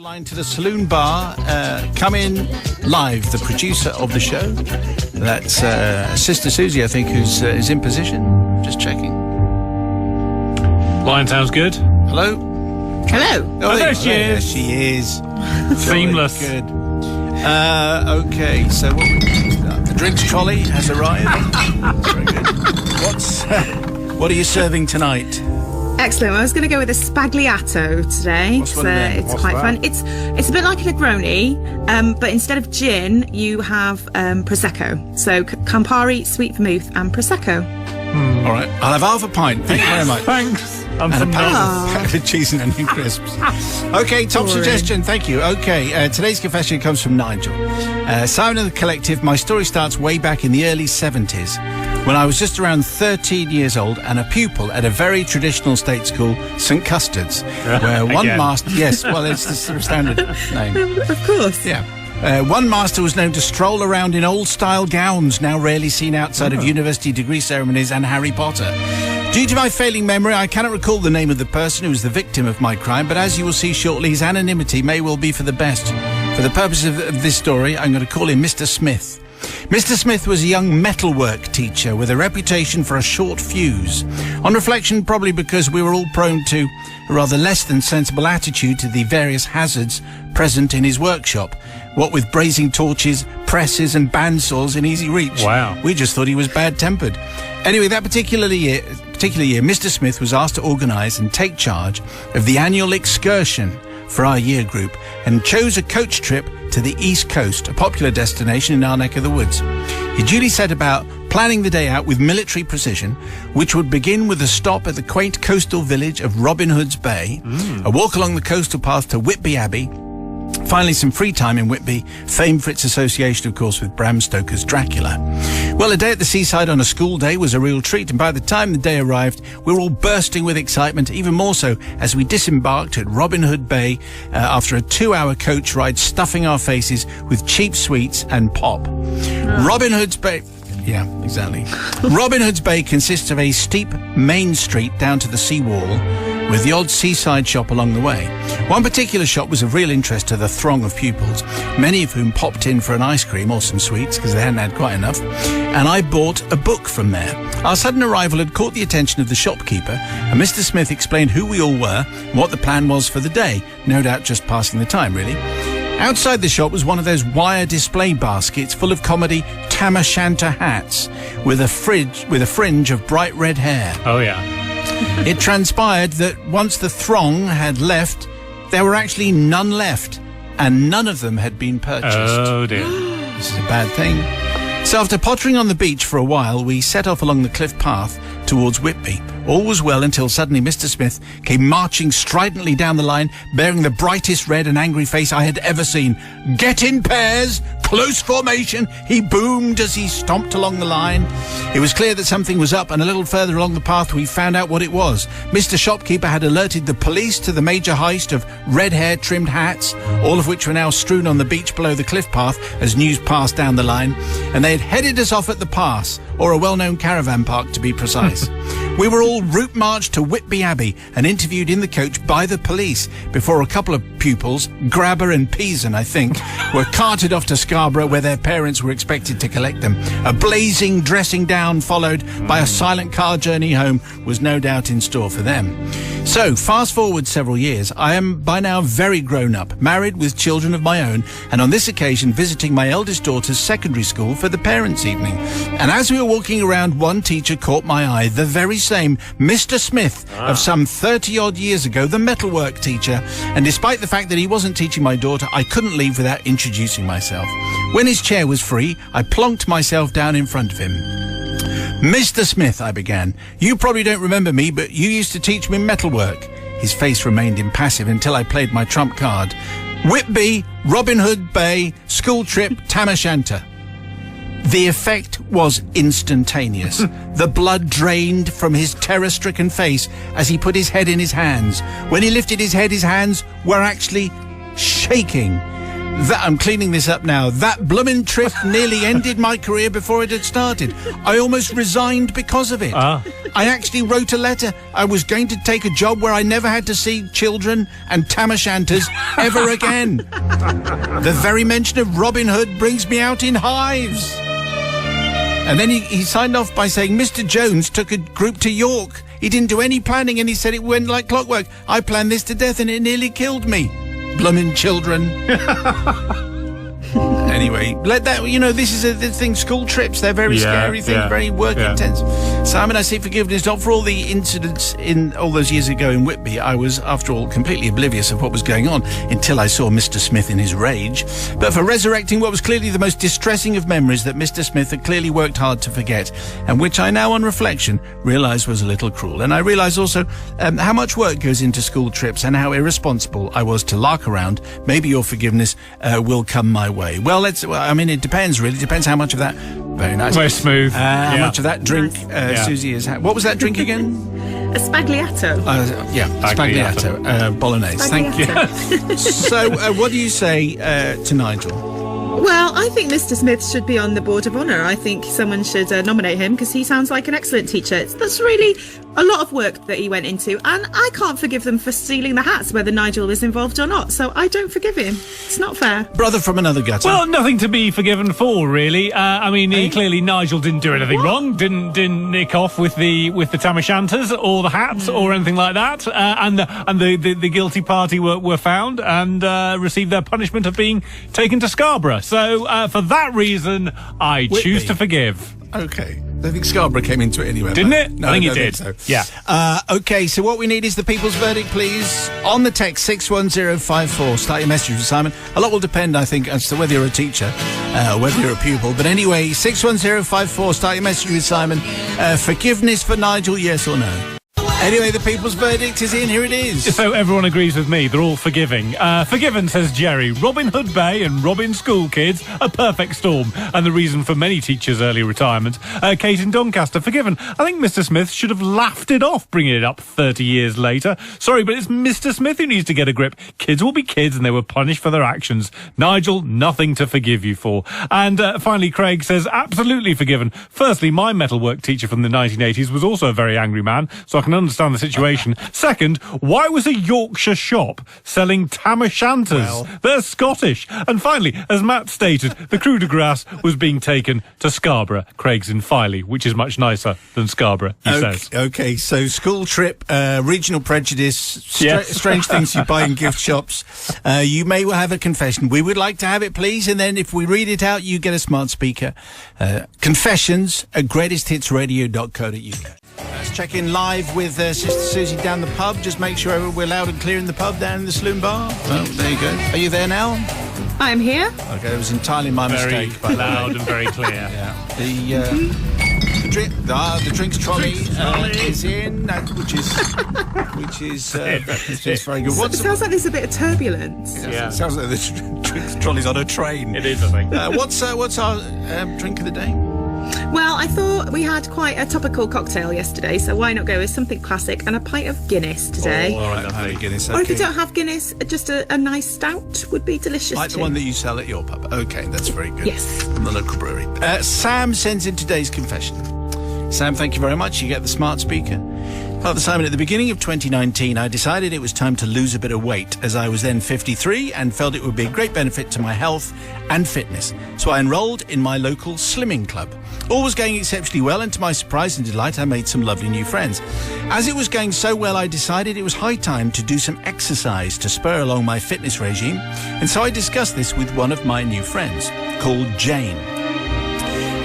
Line to the saloon bar, come in live, the producer of the show. That's Sister Susie, I think, who's is in position. Just checking. Line sounds good. Hello? Hello. Oh, there she is. There she is. Seamless. Good. Okay, so the drinks trolley has arrived. Very good. What are you serving tonight? Excellent. Well, I was going to go with a spagliato today. What's one of them? It's What's quite that? fun. It's a bit like a Negroni, but instead of gin, you have Prosecco. So Campari, sweet vermouth, and Prosecco. All right, I'll have half a pint. Thank you very much. Thanks. I'm And a from packet of cheese and onion crisps. Okay, top Boring. suggestion. Thank you. Okay, today's confession comes from Nigel. Simon and the Collective, my story starts way back in the early 70s when I was just around 13 years old and a pupil at a very traditional state school, St Custard's, where one Again. master... Yes, well, it's the sort of standard name. Of course. Yeah. One master was known to stroll around in old-style gowns, now rarely seen outside of university degree ceremonies and Harry Potter. Due to my failing memory, I cannot recall the name of the person who was the victim of my crime, but as you will see shortly, his anonymity may well be for the best. For the purpose of this story, I'm going to call him Mr. Smith. Mr. Smith was a young metalwork teacher with a reputation for a short fuse. On reflection, probably because we were all prone to a rather less than sensible attitude to the various hazards present in his workshop. What with brazing torches, presses and bandsaws in easy reach. Wow. We just thought he was bad-tempered. Anyway, that particular year, Mr. Smith was asked to organise and take charge of the annual excursion for our year group and chose a coach trip to the East Coast, a popular destination in our neck of the woods. He duly set about planning the day out with military precision, which would begin with a stop at the quaint coastal village of Robin Hood's Bay, a walk along the coastal path to Whitby Abbey, finally some free time in Whitby, famed for its association, of course, with Bram Stoker's Dracula. Well, a day at the seaside on a school day was a real treat, and by the time the day arrived, we were all bursting with excitement, even more so as we disembarked at Robin Hood Bay after a 2-hour coach ride, stuffing our faces with cheap sweets and pop. Robin Hood's Bay... Yeah, exactly. Robin Hood's Bay consists of a steep main street down to the seawall, with the odd seaside shop along the way. One particular shop was of real interest to the throng of pupils, many of whom popped in for an ice cream or some sweets because they hadn't had quite enough, and I bought a book from there. Our sudden arrival had caught the attention of the shopkeeper, and Mr. Smith explained who we all were and what the plan was for the day, no doubt just passing the time, really. Outside the shop was one of those wire display baskets full of comedy tam o' shanter hats with a fringe of bright red hair. Oh, yeah. It transpired that once the throng had left, there were actually none left, and none of them had been purchased. Oh, dear. This is a bad thing. So after pottering on the beach for a while, we set off along the cliff path towards Whitby. All was well until suddenly Mr. Smith came marching stridently down the line, bearing the brightest red and angry face I had ever seen. "Get in pairs! Close formation!" he boomed as he stomped along the line. It was clear that something was up, and a little further along the path we found out what it was. Mr. Shopkeeper had alerted the police to the major heist of red-hair-trimmed hats, all of which were now strewn on the beach below the cliff path as news passed down the line, and they had headed us off at the pass, or a well-known caravan park to be precise. We were all route marched to Whitby Abbey and interviewed in the coach by the police before a couple of pupils, Grabber and Peason, I think, were carted off to Scarborough where their parents were expected to collect them. A blazing dressing down followed by a silent car journey home was no doubt in store for them. So, fast forward several years, I am by now very grown up, married with children of my own, and on this occasion visiting my eldest daughter's secondary school for the parents' evening. And as we were walking around, one teacher caught my eye, the very same Mr. Smith of some 30-odd years ago, the metalwork teacher, and despite the fact that he wasn't teaching my daughter, I couldn't leave without introducing myself. When his chair was free, I plonked myself down in front of him. "Mr. Smith," I began, "you probably don't remember me, but you used to teach me metalwork." His face remained impassive until I played my trump card. "Whitby, Robin Hood Bay, school trip, tam o' shanter." The effect was instantaneous. The blood drained from his terror-stricken face as he put his head in his hands. When he lifted his head, his hands were actually shaking. I'm cleaning this up now. That bloomin' trip nearly ended my career before it had started. I almost resigned because of it. I actually wrote a letter. I was going to take a job where I never had to see children and tam o' shanters ever again. The very mention of Robin Hood brings me out in hives. And then he signed off by saying, Mr. Jones took a group to York. He didn't do any planning and he said it went like clockwork. I planned this to death and it nearly killed me. Bloomin' children. Anyway, let that, this is the thing, school trips, they're very scary things, very work intense. Simon, I seek forgiveness not for all the incidents in all those years ago in Whitby. I was, after all, completely oblivious of what was going on until I saw Mr. Smith in his rage, but for resurrecting what was clearly the most distressing of memories that Mr. Smith had clearly worked hard to forget, and which I now, on reflection, realise was a little cruel. And I realise also how much work goes into school trips and how irresponsible I was to lark around. Maybe your forgiveness will come my way. Well, it depends, really. Depends how much of that... Very nice. Very smooth. How much of that drink Susie has had. What was that drink again? A spagliato. Spagliato. Bolognese. Thank you. So, what do you say to Nigel? Well, I think Mr. Smith should be on the Board of Honour. I think someone should nominate him because he sounds like an excellent teacher. That's really a lot of work that he went into, and I can't forgive them for stealing the hats, whether Nigel was involved or not. So I don't forgive him. It's not fair. Brother from another gutter. Well, nothing to be forgiven for, really. Clearly Nigel didn't do anything wrong. Didn't nick off with the tam o' shanters or the hats or anything like that. And the guilty party were found and received their punishment of being taken to Scarborough. So for that reason, I choose to forgive. Okay. I think Scarborough came into it anyway. Didn't it? No, I think it don't did. think so. Yeah. Okay, so what we need is the people's verdict, please. On the text 61054. Start your message with Simon. A lot will depend, I think, as to whether you're a teacher, whether you're a pupil. But anyway, 61054. Start your message with Simon. Forgiveness for Nigel, yes or no? Anyway, the people's verdict is in. Here it is. So everyone agrees with me. They're all forgiving. Forgiven, says Jerry. Robin Hood Bay and Robin School Kids, a perfect storm, and the reason for many teachers' early retirement. Kate in Doncaster, forgiven. I think Mr. Smith should have laughed it off, bringing it up 30 years later. Sorry, but it's Mr. Smith who needs to get a grip. Kids will be kids, and they were punished for their actions. Nigel, nothing to forgive you for. And finally, Craig says, absolutely forgiven. Firstly, my metalwork teacher from the 1980s was also a very angry man, so I can understand the situation. Second, why was a Yorkshire shop selling tam o' shanters? Well. They're Scottish. And finally, as Matt stated, the Crew de Grace was being taken to Scarborough. Craig's in Filey, which is much nicer than Scarborough, he says. Okay, so school trip, regional prejudice, strange things you buy in gift shops. You may well have a confession. We would like to have it, please, and then if we read it out, you get a smart speaker. Confessions at greatesthitsradio.co.uk. Let's check in live with Sister Susie down the pub. Just make sure we're loud and clear in the pub down in the saloon bar. Oh, there you go. Are you there now? I'm here. Okay, it was entirely my mistake. Very loud and very clear. Yeah. The drinks trolley is in, which is very good. It sounds like there's a bit of turbulence. It sounds like the drinks trolley's on a train. It is, I think. What's our drink of the day? Well, I thought we had quite a topical cocktail yesterday, so why not go with something classic and a pint of Guinness today? Oh, all right, I'll have Guinness. Or if you don't have Guinness, just a nice stout would be delicious like too. The one that you sell at your pub. Okay, that's very good. Yes. From the local brewery. Sam sends in today's confession. Sam, thank you very much. You get the smart speaker. Father Simon, at the beginning of 2019, I decided it was time to lose a bit of weight, as I was then 53 and felt it would be a great benefit to my health and fitness. So I enrolled in my local slimming club. All was going exceptionally well, and to my surprise and delight, I made some lovely new friends. As it was going so well, I decided it was high time to do some exercise to spur along my fitness regime, and so I discussed this with one of my new friends, called Jane.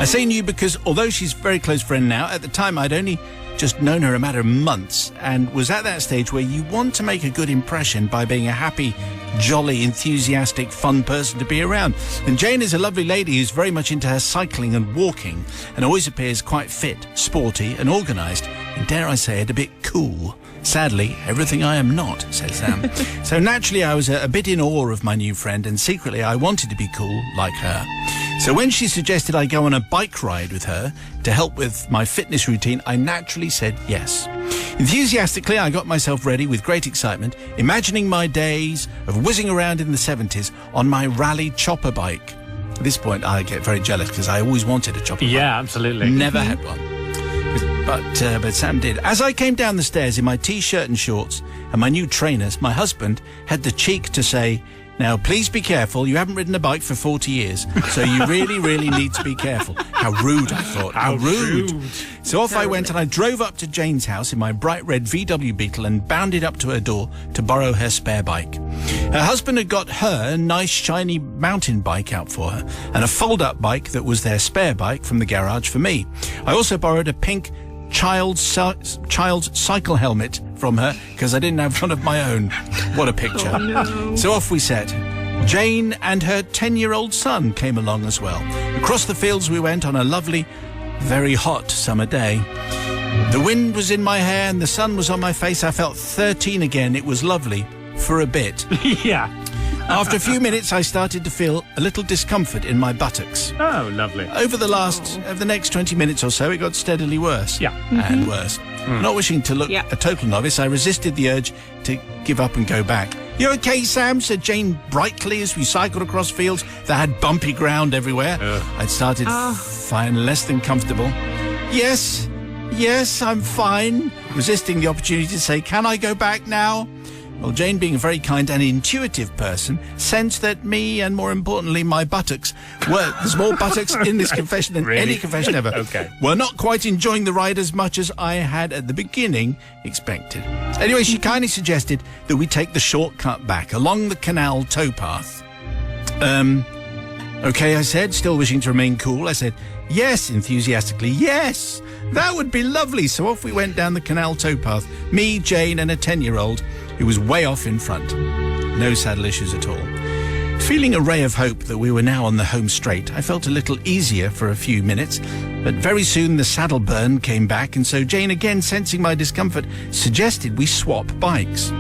I say new because, although she's a very close friend now, at the time I'd only just known her a matter of months and was at that stage where you want to make a good impression by being a happy, jolly, enthusiastic, fun person to be around. And Jane is a lovely lady who's very much into her cycling and walking and always appears quite fit, sporty and organised, and dare I say it, a bit cool. Sadly, everything I am not, says Sam. So naturally I was a bit in awe of my new friend, and secretly I wanted to be cool like her. So when she suggested I go on a bike ride with her to help with my fitness routine, I naturally said yes. Enthusiastically, I got myself ready with great excitement, imagining my days of whizzing around in the 70s on my rally chopper bike. At this point, I get very jealous because I always wanted a chopper bike. Yeah, absolutely. Never had one. But Sam did. As I came down the stairs in my T-shirt and shorts and my new trainers, my husband had the cheek to say, "Now, please be careful. You haven't ridden a bike for 40 years, so you really, really need to be careful." How rude, I thought. How rude. So off I went and I drove up to Jane's house in my bright red VW Beetle and bounded up to her door to borrow her spare bike. Her husband had got her a nice, shiny mountain bike out for her and a fold-up bike that was their spare bike from the garage for me. I also borrowed a pink child's cycle helmet from her because I didn't have one of my own. What a picture. Oh, no. So off we set. Jane and her 10-year-old son came along as well. Across the fields we went on a lovely, very hot summer day. The wind was in my hair and the sun was on my face. I felt 13 again. It was lovely for a bit. Yeah. After a few minutes, I started to feel a little discomfort in my buttocks. Oh, lovely. Over the next 20 minutes or so, it got steadily worse. Yeah. And worse. Not wishing to look a total novice, I resisted the urge to give up and go back. "You okay, Sam?" said Jane brightly as we cycled across fields that had bumpy ground everywhere. I'd started feeling less than comfortable. Yes, I'm fine. Resisting the opportunity to say, "Can I go back now?" Well, Jane, being a very kind and intuitive person, sensed that me, and more importantly, my buttocks, there's more buttocks in this confession than any confession ever, were not quite enjoying the ride as much as I had at the beginning expected. Anyway, she kindly suggested that we take the shortcut back along the canal towpath. Okay, I said, still wishing to remain cool. I said, "Yes," enthusiastically, "yes, that would be lovely." So off we went down the canal towpath, me, Jane, and a 10-year-old who was way off in front. No saddle issues at all. Feeling a ray of hope that we were now on the home straight, I felt a little easier for a few minutes, but very soon the saddle burn came back, and so Jane, again sensing my discomfort, suggested we swap bikes.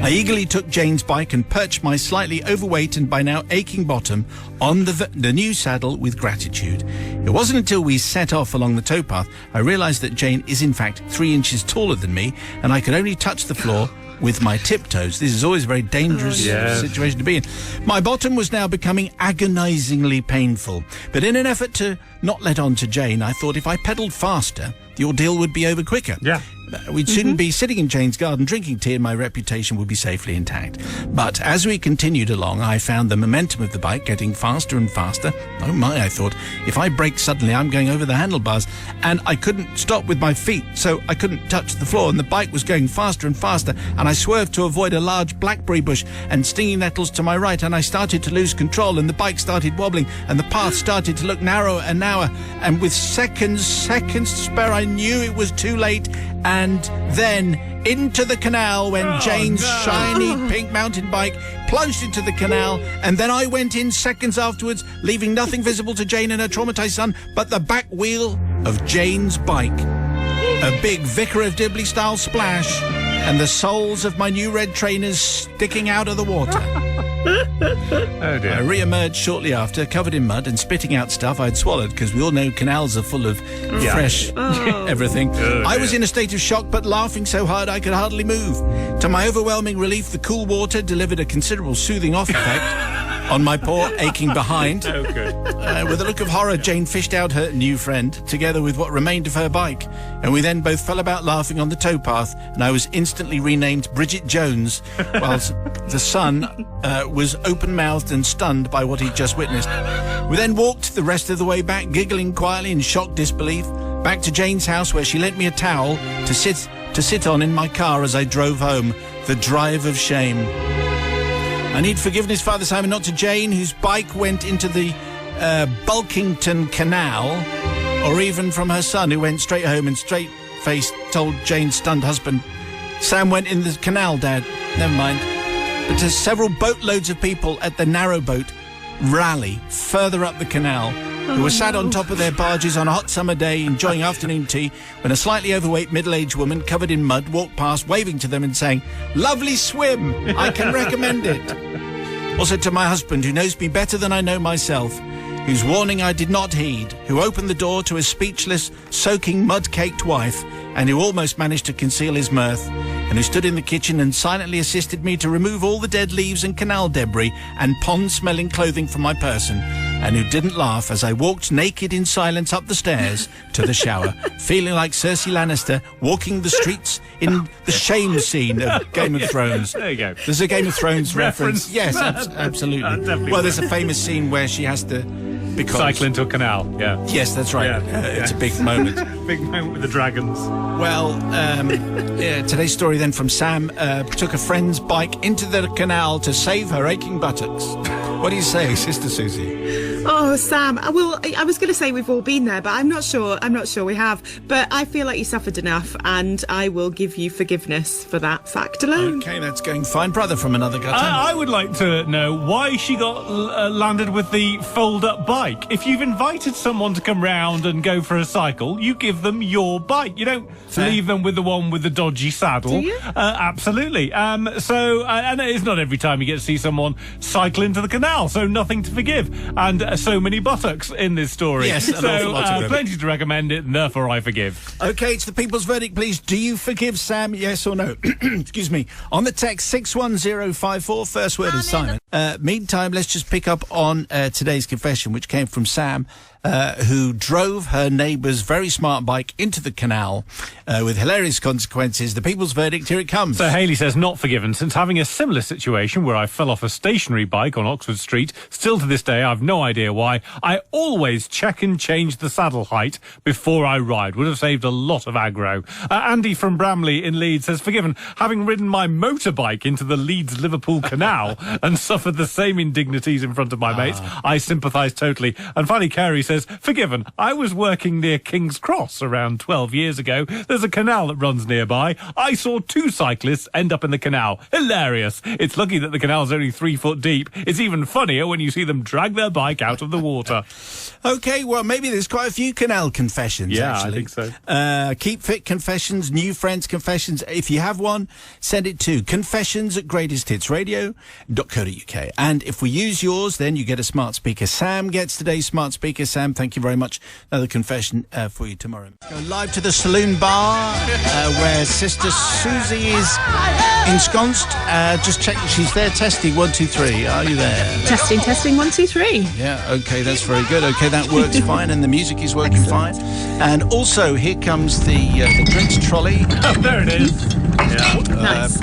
I eagerly took Jane's bike and perched my slightly overweight and by now aching bottom on the new saddle with gratitude. It wasn't until we set off along the towpath I realised that Jane is in fact 3 inches taller than me, and I could only touch the floor with my tiptoes. This is always a very dangerous situation to be in. My bottom was now becoming agonisingly painful, but in an effort to not let on to Jane, I thought if I pedalled faster, the ordeal would be over quicker. Yeah. We'd soon be sitting in Jane's garden drinking tea and my reputation would be safely intact. But as we continued along, I found the momentum of the bike getting faster and faster. Oh my, I thought, if I brake suddenly, I'm going over the handlebars. And I couldn't stop with my feet, so I couldn't touch the floor, and the bike was going faster and faster, and I swerved to avoid a large blackberry bush and stinging nettles to my right, and I started to lose control, and the bike started wobbling, and the path started to look narrower and narrower, and with seconds to spare, I knew it was too late. And then into the canal went Jane's shiny pink mountain bike, plunged into the canal, and then I went in seconds afterwards, leaving nothing visible to Jane and her traumatised son but the back wheel of Jane's bike. A big Vicar of Dibley style splash, and the soles of my new red trainers sticking out of the water. Oh dear. I re-emerged shortly after, covered in mud and spitting out stuff I'd swallowed, because we all know canals are full of fresh everything. I was in a state of shock, but laughing so hard I could hardly move. To my overwhelming relief, the cool water delivered a considerable soothing off effect on my poor aching behind. Oh, good. With a look of horror, Jane fished out her new friend, together with what remained of her bike, and we then both fell about laughing on the towpath, and I was instantly renamed Bridget Jones, whilst the son was open-mouthed and stunned by what he'd just witnessed. We then walked the rest of the way back, giggling quietly in shocked disbelief, back to Jane's house, where she lent me a towel to sit on in my car as I drove home, the drive of shame. I need forgiveness, Father Simon, not to Jane, whose bike went into the Bulkington Canal, or even from her son, who went straight home and straight-faced told Jane's stunned husband, "Sam went in the canal, Dad." Never mind. But to several boatloads of people at the narrowboat rally further up the canal, who were sat on top of their barges on a hot summer day enjoying afternoon tea, when a slightly overweight middle-aged woman covered in mud walked past, waving to them and saying, "Lovely swim, I can recommend it." Also to my husband, who knows me better than I know myself, whose warning I did not heed, who opened the door to his speechless, soaking, mud-caked wife and who almost managed to conceal his mirth, and who stood in the kitchen and silently assisted me to remove all the dead leaves and canal debris and pond-smelling clothing from my person, and who didn't laugh as I walked naked in silence up the stairs to the shower, feeling like Cersei Lannister walking the streets in the shame scene of Game of Thrones. There you go. There's a Game of Thrones reference. Yes, absolutely. Well, there's a famous scene where she has to... Because... cycle into a canal, yeah. Yes, that's right. It's a big moment. Big moment with the dragons. Well, today's story then from Sam took a friend's bike into the canal to save her aching buttocks. What do you say, Sister Susie? Oh, Sam. Well, I was going to say we've all been there, but I'm not sure we have. But I feel like you suffered enough, and I will give you forgiveness for that fact alone. Okay, that's going fine. Brother from another gutter. I would like to know why she got landed with the fold-up bike. If you've invited someone to come round and go for a cycle, you give them your bike. You don't leave them with the one with the dodgy saddle. Do you? Absolutely. And it's not every time you get to see someone cycle into the canal, so nothing to forgive. And so many buttocks in this story. Yes, an awful lot of them. Plenty to recommend it, and therefore I forgive. Okay, it's the people's verdict, please. Do you forgive Sam, yes or no? Excuse me. On the text 61054, first word is Simon. Meantime, let's just pick up on today's confession, which came from Sam, who drove her neighbour's very smart bike into the canal with hilarious consequences. The people's verdict, here it comes. So Hayley says, not forgiven, since having a similar situation where I fell off a stationary bike on Oxford Street. Still to this day, I've no idea why. I always check and change the saddle height before I ride. Would have saved a lot of aggro. Andy from Bramley in Leeds says, forgiven, having ridden my motorbike into the Leeds-Liverpool canal and suffered the same indignities in front of my mates. I sympathise totally. And finally, Carrie says, forgiven, I was working near King's Cross around 12 years ago. There's a canal that runs nearby. I saw two cyclists end up in the canal. Hilarious. It's lucky that the canal's only 3 foot deep. It's even funnier when you see them drag their bike out of the water. Okay, well, maybe there's quite a few canal confessions, actually. I think so. Keep fit confessions, new friends confessions. If you have one, send it to confessions@greatesthitsradio.co.uk. And if we use yours, then you get a smart speaker. Sam gets today's smart speaker. Sam, thank you very much. Another confession for you tomorrow. Go live to the saloon bar where Sister Susie is ensconced. Just check that she's there. Testing 1 2 3. Are you there? Testing 1 2 3. Yeah, okay, that's very good. Okay, that works fine, and the music is working fine. And also, here comes the drinks trolley. Oh, there it is. Yeah. Nice.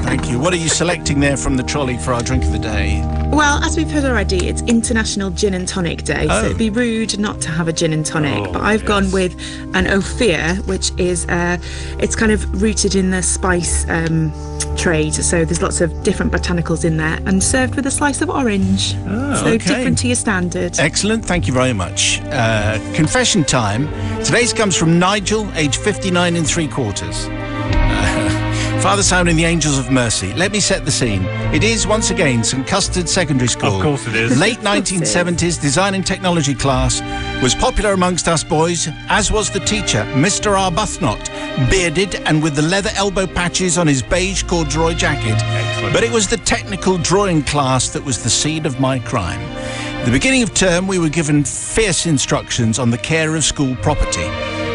Thank you. What are you selecting there from the trolley for our drink of the day? Well, as we've heard already, it's International Gin and Tonic Day, so it'd be rude not to have a gin and tonic. But I've gone with an Ophir, which is it's kind of rooted in the spice trade. So there's lots of different botanicals in there, and served with a slice of orange. Different to your standard. Excellent. Thank you very much. Confession time. Today's comes from Nigel, age 59 3/4. Father, Son and the Angels of Mercy. Let me set the scene. It is, once again, St Custard Secondary School. Of course it is. Late 1970s design and technology class was popular amongst us boys, as was the teacher, Mr. Arbuthnot, bearded and with the leather elbow patches on his beige corduroy jacket. Excellent. But it was the technical drawing class that was the seed of my crime. At the beginning of term, we were given fierce instructions on the care of school property.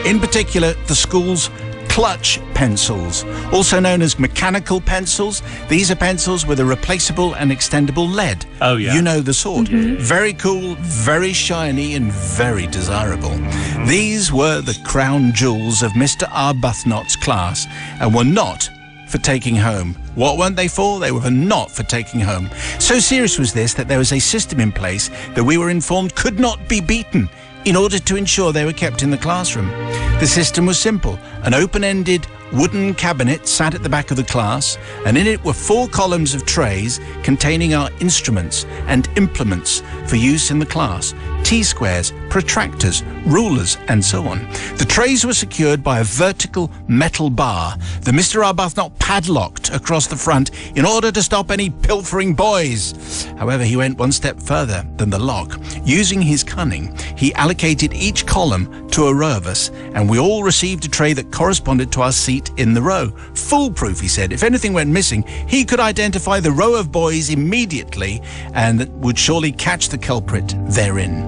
In particular, the school's clutch pencils, also known as mechanical pencils. These are pencils with a replaceable and extendable lead. Oh, yeah. You know the sort. Very cool, very shiny, and very desirable. These were the crown jewels of Mr. Arbuthnot's class and were not for taking home. What weren't they for? They were not for taking home. So serious was this that there was a system in place that we were informed could not be beaten in order to ensure they were kept in the classroom. The system was simple. An open-ended wooden cabinet sat at the back of the class, and in it were 4 columns of trays containing our instruments and implements for use in the class. T-squares, protractors, rulers, and so on. The trays were secured by a vertical metal bar that Mr. Arbuthnot padlocked across the front in order to stop any pilfering boys. However, he went one step further than the lock. Using his cunning, he allocated each column to a row of us, and we all received a tray that corresponded to our seat seat in the row. Foolproof, he said. If anything went missing, he could identify the row of boys immediately and would surely catch the culprit therein.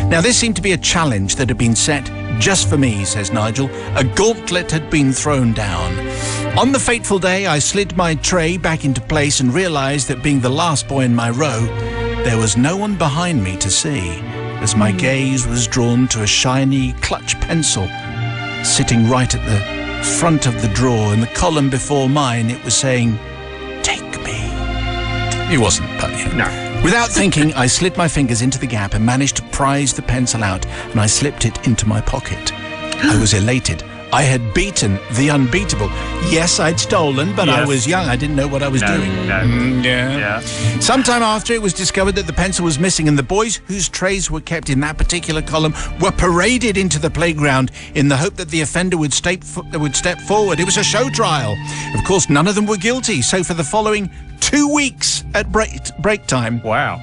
Now, this seemed to be a challenge that had been set just for me, says Nigel. A gauntlet had been thrown down. On the fateful day, I slid my tray back into place and realised that being the last boy in my row, there was no one behind me to see, as my gaze was drawn to a shiny clutch pencil sitting right at the front of the drawer. In the column before mine, it was saying, "Take me." It wasn't, but No. Without thinking, I slid my fingers into the gap and managed to prise the pencil out, and I slipped it into my pocket. I was elated. I had beaten the unbeatable. Yes, I'd stolen, but I Yes. was young. I didn't know what I was doing. Yeah. Sometime after, it was discovered that the pencil was missing, and the boys whose trays were kept in that particular column were paraded into the playground in the hope that the offender would step forward. It was a show trial. Of course, none of them were guilty, so for the following 2 weeks at break time, Wow.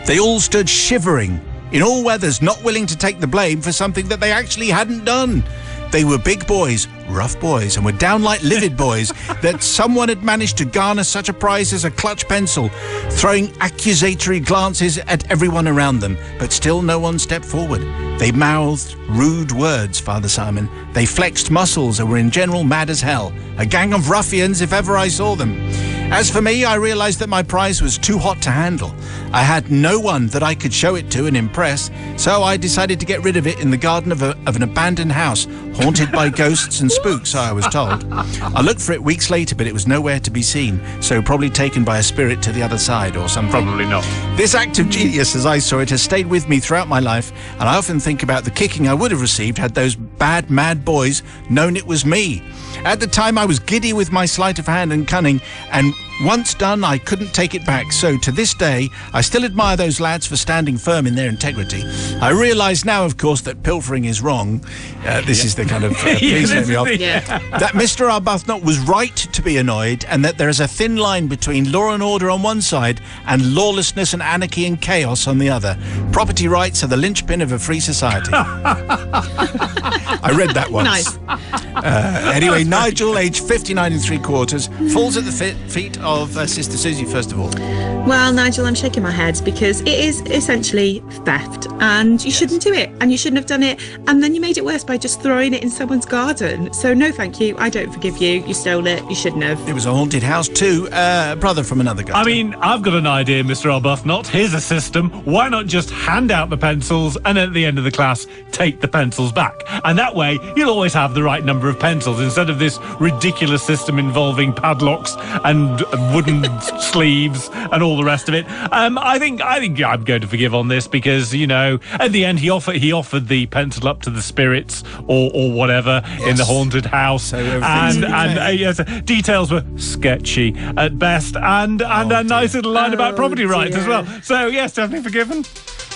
they all stood shivering in all weathers, not willing to take the blame for something that they actually hadn't done. They were big boys, rough boys, and were downright livid boys that someone had managed to garner such a prize as a clutch pencil, throwing accusatory glances at everyone around them, but still no one stepped forward. They mouthed rude words, Father Simon. They flexed muscles and were in general mad as hell. A gang of ruffians if ever I saw them. As for me, I realised that my prize was too hot to handle. I had no one that I could show it to and impress, so I decided to get rid of it in the garden of an abandoned house, haunted by ghosts and spooks, so I was told. I looked for it weeks later, but it was nowhere to be seen, so probably taken by a spirit to the other side or something. Probably not. This act of genius, as I saw it, has stayed with me throughout my life, and I often think about the kicking I would have received had those bad, mad boys known it was me. At the time, I was giddy with my sleight of hand and cunning, and once done, I couldn't take it back. So to this day, I still admire those lads for standing firm in their integrity. I realise now, of course, that pilfering is wrong. This is the kind of please let me off. That Mr. Arbuthnot was right to be annoyed, and that there is a thin line between law and order on one side and lawlessness and anarchy and chaos on the other. Property rights are the linchpin of a free society. I read that once. Nice. Anyway, Nigel, aged 59 3/4, falls at the feet of Sister Susie, first of all. Well, Nigel, I'm shaking my head because it is essentially theft, and you shouldn't do it, and you shouldn't have done it, and then you made it worse by just throwing it in someone's garden. So no thank you, I don't forgive you. You stole it, you shouldn't have. It was a haunted house too. Brother from another guy. I mean, I've got an idea, Mr. Arbuthnot. Here's a system. Why not just hand out the pencils and at the end of the class, take the pencils back? And that way, you'll always have the right number of pencils instead of this ridiculous system involving padlocks and wooden sleeves and all the rest of it. I think I'm going to forgive on this because, you know, at the end he offered the pencil up to the spirits or whatever in the haunted house, So and okay. yes, details were sketchy at best, and a nice little line about property rights as well. So yes, definitely forgiven.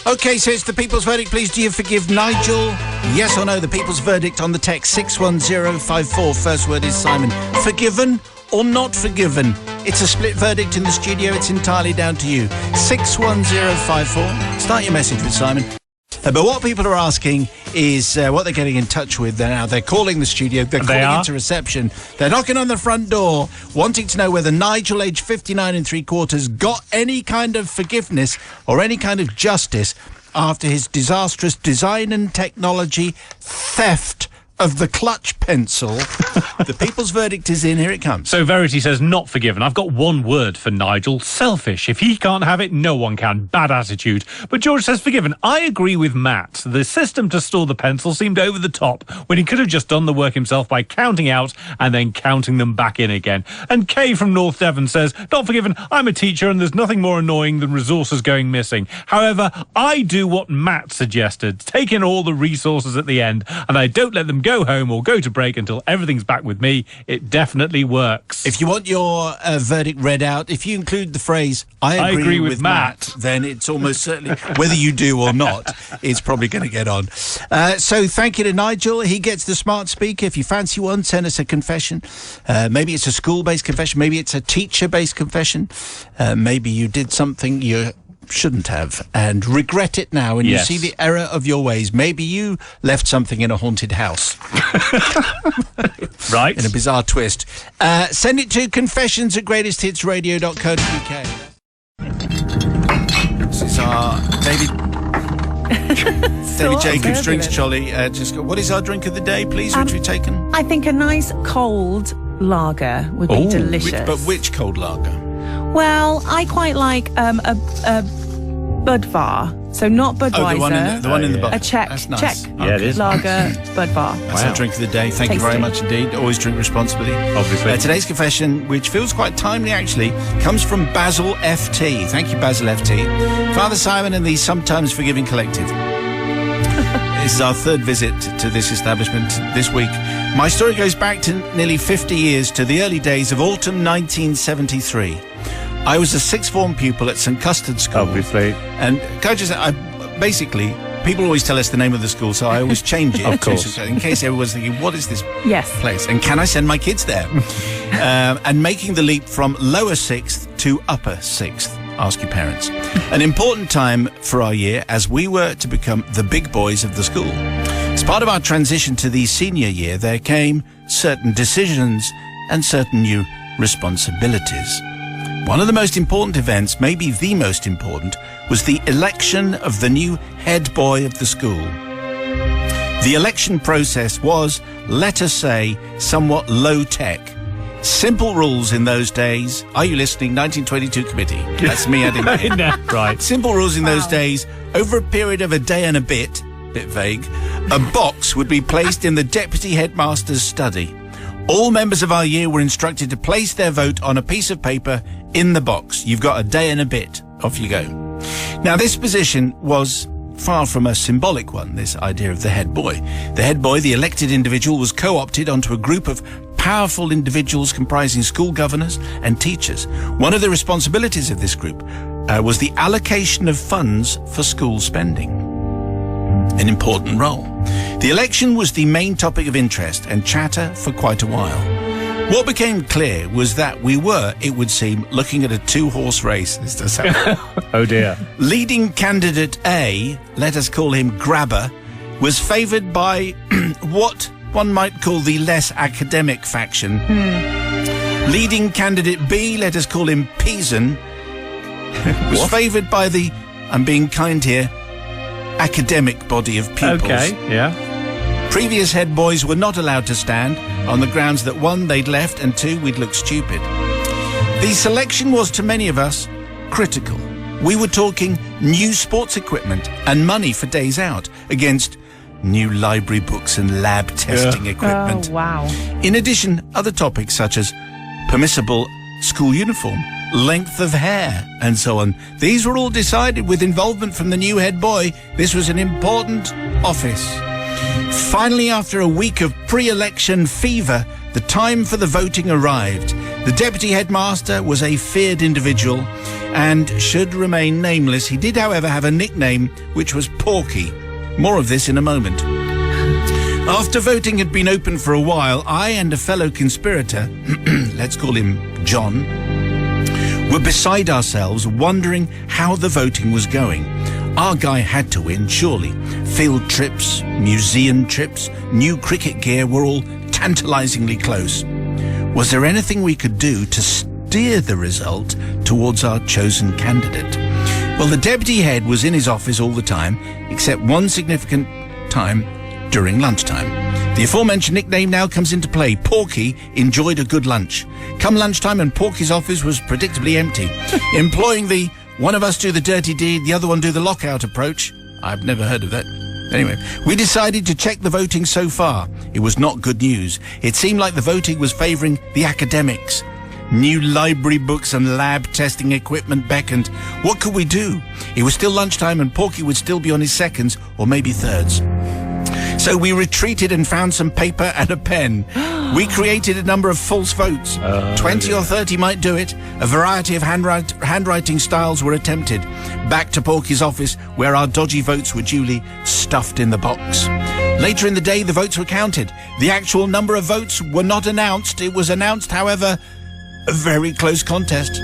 Okay, so it's the people's verdict. Please, do you forgive Nigel? Yes or no? The people's verdict on the text 61054. First word is Simon. Forgiven or not forgiven? It's a split verdict in the studio. It's entirely down to you. 61054. Start your message with Simon. But what people are asking is what they're getting in touch with now. They're calling the studio. They're calling into reception. They're knocking on the front door, wanting to know whether Nigel, aged 59 3/4, got any kind of forgiveness or any kind of justice after his disastrous design and technology theft of the clutch pencil. The people's verdict is in. Here it comes. So Verity says not forgiven. I've got one word for Nigel: selfish. If he can't have it, no one can. Bad attitude. But George says forgiven. I agree with Matt. The system to store the pencil seemed over the top when he could have just done the work himself by counting out and then counting them back in again. And Kay from North Devon says not forgiven. I'm a teacher and there's nothing more annoying than resources going missing. However, I do what Matt suggested, take in all the resources at the end, and I don't let them go home or go to break until everything's back with me. It definitely works. If you want your verdict read out, if you include the phrase I agree with Matt, then it's almost certainly, whether you do or not, it's probably going to get on. So thank you to Nigel. He gets the smart speaker. If you fancy one, send us a confession. Maybe it's a school-based confession. Maybe it's a teacher-based confession. Maybe you did something, you shouldn't have, and regret it now, and Yes. you see the error of your ways. Maybe you left something in a haunted house. Right. In a bizarre twist. Send it to confessions@greatesthitsradio.co.uk. This is our David Jacobs drinks trolley. What is our drink of the day, please, which we've taken? I think a nice cold lager would be delicious. Which cold lager? Well, I quite like a Budvar, so not Budweiser. The one in the bottle. A Czech, That's nice. Czech Yeah, it is. lager Budvar. That's our drink of the day. Thank you very much indeed. Always drink responsibly. Obviously. Today's confession, which feels quite timely actually, comes from Basil FT. Thank you, Basil FT. Father Simon and the Sometimes Forgiving Collective. This is our third visit to this establishment this week. My story goes back to nearly 50 years, to the early days of autumn 1973. I was a sixth form pupil at St Custard School. Obviously. And can I just say, basically, people always tell us the name of the school, so I always change it. Of course. In case everyone's thinking, what is this Yes. place? And can I send my kids there? And making the leap from lower sixth to upper sixth. Ask your parents. An important time for our year, as we were to become the big boys of the school. As part of our transition to the senior year, there came certain decisions and certain new responsibilities. One of the most important events, maybe the most important, was the election of the new head boy of the school. The election process was, let us say, somewhat low-tech. Simple rules in those days. Are you listening? 1922 committee. That's me adding that in. Right. Simple rules in those days. Over a period of a day and a bit vague, a box would be placed in the deputy headmaster's study. All members of our year were instructed to place their vote on a piece of paper in the box. You've got a day and a bit. Off you go. Now, this position was far from a symbolic one, this idea of the head boy. The head boy, the elected individual, was co-opted onto a group of powerful individuals comprising school governors and teachers. One of the responsibilities of this group was the allocation of funds for school spending. An important role. The election was the main topic of interest and chatter for quite a while. What became clear was that we were, it would seem, looking at a two-horse race. This does sound... Oh dear. Leading candidate A, let us call him Grabber, was favoured by what one might call the less academic faction. Leading candidate B, let us call him Peason, was favoured by the, I'm being kind here, academic body of pupils. Okay, yeah. Previous head boys were not allowed to stand on the grounds that 1, they'd left, and 2, we'd look stupid. The selection was, to many of us, critical. We were talking new sports equipment and money for days out against new library books and lab testing equipment. Oh, wow. In addition, other topics such as permissible school uniform, length of hair, and so on. These were all decided with involvement from the new head boy. This was an important office. Finally, after a week of pre-election fever, the time for the voting arrived. The deputy headmaster was a feared individual and should remain nameless. He did, however, have a nickname, which was Porky. More of this in a moment. After voting had been open for a while, I and a fellow conspirator, let's call him John, were beside ourselves, wondering how the voting was going. Our guy had to win, surely. Field trips, museum trips, new cricket gear were all tantalizingly close. Was there anything we could do to steer the result towards our chosen candidate? Well, the deputy head was in his office all the time, except one significant time during lunchtime. The aforementioned nickname now comes into play. Porky enjoyed a good lunch. Come lunchtime, and Porky's office was predictably empty. Employing the one of us do the dirty deed, the other one do the lockout approach. I've never heard of that. Anyway, we decided to check the voting so far. It was not good news. It seemed like the voting was favouring the academics. New library books and lab testing equipment beckoned. What could we do? It was still lunchtime and Porky would still be on his seconds or maybe thirds. So we retreated and found some paper and a pen. We created a number of false votes. 20 or 30 might do it. A variety of handwriting styles were attempted. Back to Porky's office, where our dodgy votes were duly stuffed in the box. Later in the day, the votes were counted. The actual number of votes were not announced. It was announced, however, a very close contest.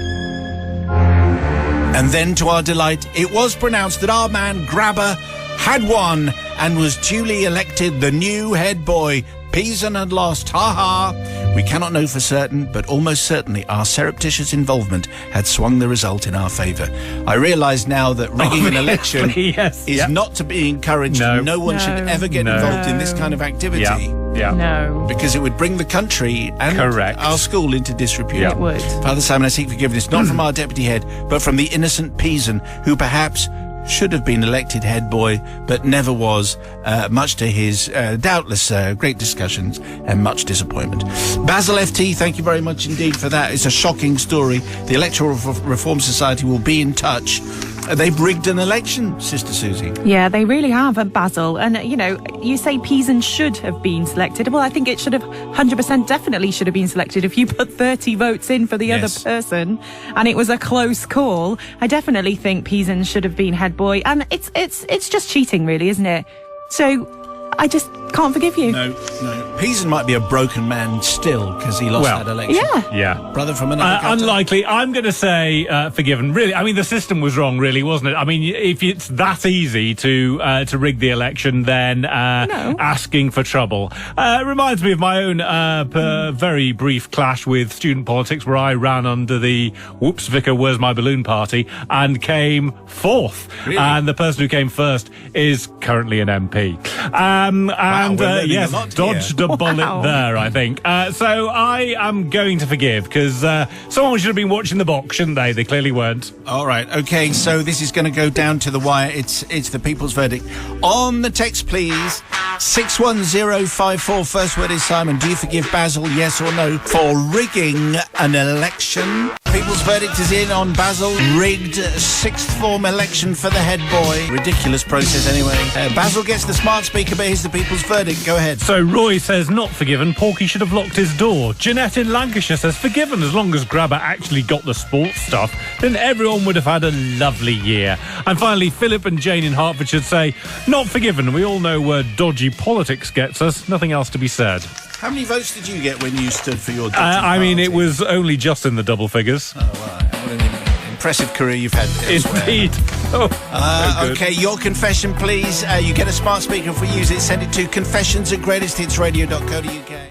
And then, to our delight, it was pronounced that our man Grabber had won and was duly elected the new head boy. Peason had lost. Ha ha. We cannot know for certain, but almost certainly our surreptitious involvement had swung the result in our favour. I realise now that rigging an election is not to be encouraged. No one should ever get involved in this kind of activity. No. Because it would bring the country and our school into disrepute. It would. Father Simon, I seek forgiveness, not from our deputy head, but from the innocent Peason, who perhaps should have been elected head boy, but never was, much to his doubtless great discussions and much disappointment. Basil FT, thank you very much indeed for that. It's a shocking story. The Electoral Reform Society will be in touch. They've rigged an election, Sister Susie. Yeah, they really have, Basil. And, you say Peason should have been selected. Well, I think it should have 100% definitely should have been selected. If you put 30 votes in for the other person and it was a close call, I definitely think Peason should have been head boy. And it's just cheating, really, isn't it? So I just can't forgive you. No. Peason might be a broken man still because he lost that election. Yeah. Brother from another country. Unlikely. I'm going to say forgiven. Really, I mean, the system was wrong, really, wasn't it? I mean, if it's that easy to rig the election, then asking for trouble. Reminds me of my own very brief clash with student politics where I ran under the Whoops Vicar Where's My Balloon party and came fourth. Really? And the person who came first is currently an MP. Dodged a bullet there, I think. So I am going to forgive because someone should have been watching the box, shouldn't they? They clearly weren't. All right, okay, so this is going to go down to the wire. It's the people's verdict. On the text, please, 61054. First word is Simon. Do you forgive Basil, yes or no, for rigging an election? People's verdict is in on Basil. Rigged sixth form election for the head boy. Ridiculous process anyway. Basil gets the smart speaker, but here's the people's verdict. Go ahead. So Roy says not forgiven. Porky should have locked his door. Jeanette in Lancashire says forgiven as long as Grabber actually got the sports stuff. Then everyone would have had a lovely year. And finally, Philip and Jane in Hertfordshire say not forgiven. We all know where dodgy politics gets us. Nothing else to be said. How many votes did you get when you stood for your it was only just in the double figures. Oh, wow. What an impressive career you've had elsewhere. Indeed. Okay, your confession, please. You get a smart speaker if we use it. Send it to confessions@greatesthitsradio.co.uk.